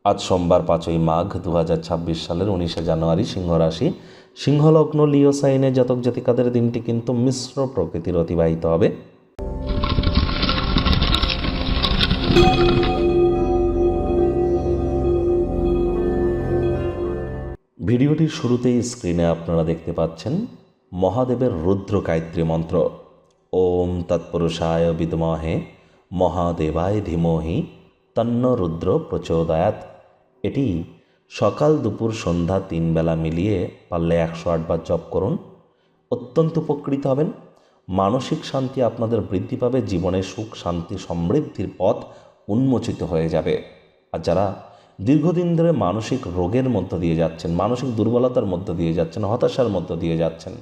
আজ সোমবার 5ই মাঘ 2026 সালের 19শে জানুয়ারি, সিংহ রাশি, সিংহলগ্ন, লিও সাইনে জাতক জাতিকাদের দিনটি কিন্তু মিশ্র প্রকৃতির অতিবাহিত হবে। ভিডিওটির শুরুতেই স্ক্রিনে আপনারা দেখতে পাচ্ছেন মহাদেবের রুদ্র গায়ত্রী মন্ত্র। ওম তৎপুরুষায় বিদ্মহে মহাদেবায় ধীমহি তন্ন রুদ্র প্রচোদয়াৎ। এটি সকাল দুপুর সন্ধ্যা 3 বেলা মিলিয়ে পারলে 108 বার জপ করুন। অত্যন্ত উপকৃত হবেন। মানসিক শান্তি আপনাদের বৃদ্ধি পাবে, জীবনে সুখ শান্তি সমৃদ্ধির পথ উন্মোচিত হয়ে যাবে। আর যারা দীর্ঘদিন ধরে মানসিক রোগের মধ্য দিয়ে যাচ্ছেন, মানসিক দুর্বলতার মধ্য দিয়ে যাচ্ছেন, হতাশার মধ্য দিয়ে যাচ্ছেন,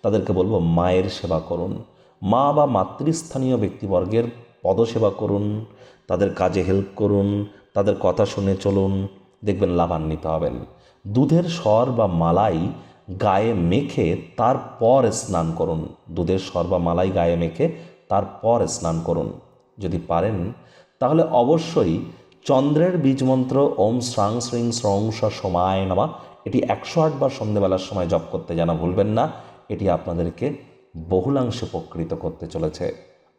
তাদেরকে বলবো মায়ের সেবা করুন। মা বা মাতৃস্থানীয় ব্যক্তিবর্গের পদসেবা করুন, তাদের কাজে হেল্প করুন, তাদের কথা শুনে চলুন, দেখবেন লাভান্বিত হবেন। দুধের সর বা মালাই গায়ে মেখে তারপর স্নান করুন। দুধের সর বা মালাই গায়ে মেখে তারপর স্নান করুন। যদি পারেন তাহলে অবশ্যই চন্দ্রের বীজমন্ত্র ওম শ্রাং শ্রীং শ্রং স সোমায় নমঃ এটি 108 বার সন্ধ্যেবেলার সময় জপ করতে যেন ভুলবেন না। এটি আপনাদেরকে বহুলাংশে উপকৃত করতে চলেছে।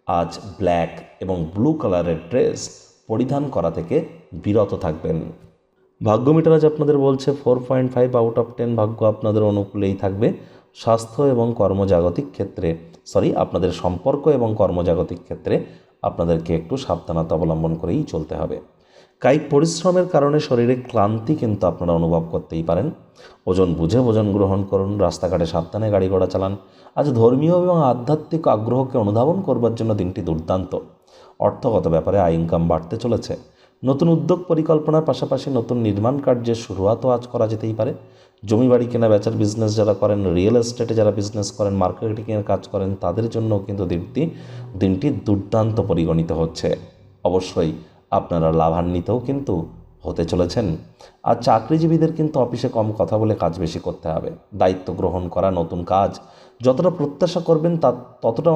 আজ ব্ল্যাক এবং ব্লু কালারের ড্রেস পরিধান করা থেকে বিরত থাকবেন। ভাগ্য মিটার আজ আপনাদের বলছে 4.5 আউট অফ 10 ভাগ্য আপনাদের অনুকূলেই থাকবে। স্বাস্থ্য এবং কর্মজাগতিক ক্ষেত্রে আপনাদের সম্পর্ক এবং কর্মজাগতিক ক্ষেত্রে আপনাদেরকে একটু সাবধানতা অবলম্বন করেই চলতে হবে। কায়িক পরিশ্রমের কারণে শরীরে ক্লান্তি কিন্তু আপনারা অনুভব করতেই পারেন। ওজন বুঝে ভোজন গ্রহণ করুন। রাস্তাঘাটে সাবধানে গাড়ি ঘোড়া চালান। আজ ধর্মীয় এবং আধ্যাত্মিক আগ্রহকে অনুধাবন করবার জন্য দিনটি দুর্দান্ত। অর্থগত ব্যাপারে আয় ইনকাম বাড়তে চলেছে। নতুন উদ্যোগ পরিকল্পনার পাশাপাশি নতুন নির্মাণ কার্যের শুরুয়াতও আজ করা যেতেই পারে। জমি বাড়ি কেনা বেচার বিজনেস যারা করেন, রিয়েল এস্টেটে যারা বিজনেস করেন, মার্কেটিংয়ের কাজ করেন, তাদের জন্য কিন্তু দিনটি দুর্দান্ত পরিগণিত হচ্ছে। অবশ্যই আপনারা লাভান্বিতও কিন্তু হতে চলেছেন। আর চাকরিজীবীদের কিন্তু অফিসে কম কথা বলে কাজ বেশি করতে হবে। দায়িত্ব গ্রহণ করা, নতুন কাজ যতটা প্রত্যাশা করবেন ততটা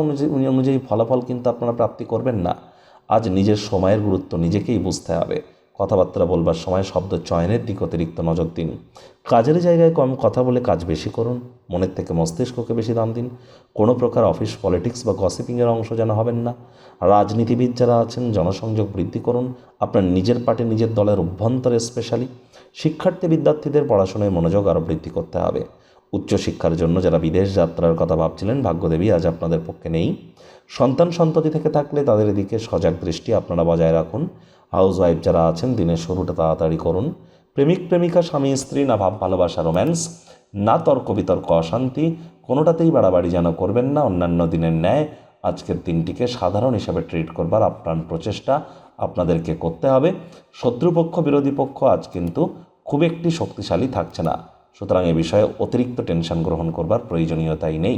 অনুযায়ী ফলাফল কিন্তু আপনারা প্রাপ্তি করবেন না। আজ নিজের সময়ের গুরুত্ব নিজেকেই বুঝতে হবে। কথাবার্তা বলবার সময় শব্দ চয়নের দিকে অতিরিক্ত নজর দিন। কাজের জায়গায় কম কথা বলে কাজ বেশি করুন। মনের থেকে মস্তিষ্ককে বেশি দাম দিন। কোনো প্রকার অফিস পলিটিক্স বা গসিপিংয়ের অংশ যেন হবেন না। রাজনীতিবিদ যারা আছেন জনসংযোগ বৃদ্ধি করুন। আপনার নিজের পার্টি নিজের দলের অভ্যন্তরে স্পেশালি শিক্ষার্থী বিদ্যার্থীদের পড়াশোনায় মনোযোগ আরও বৃদ্ধি করতে হবে। উচ্চশিক্ষার জন্য যারা বিদেশ যাত্রার কথা ভাবছিলেন, ভাগ্যদেবী আজ আপনাদের পক্ষে নেই। সন্তান সন্ততি থেকে থাকলে তাদের এদিকে সজাগ দৃষ্টি আপনারা বজায় রাখুন। হাউসওয়াইফ যারা আছেন দিনের শুরুটা তাড়াতাড়ি করুন। প্রেমিক প্রেমিকা স্বামী স্ত্রী না ভাব ভালোবাসা রোম্যান্স না তর্ক বিতর্ক অশান্তি কোনোটাতেই বাড়াবাড়ি যেন করবেন না। অন্যান্য দিনের ন্যায় আজকের দিনটিকে সাধারণ হিসাবে ট্রিট করবার আপ্রাণ প্রচেষ্টা আপনাদেরকে করতে হবে। শত্রুপক্ষ বিরোধী পক্ষ আজ কিন্তু খুব একটি শক্তিশালী থাকছে না, সুতরাং এ বিষয়ে অতিরিক্ত টেনশন গ্রহণ করবার প্রয়োজনীয়তাই নেই।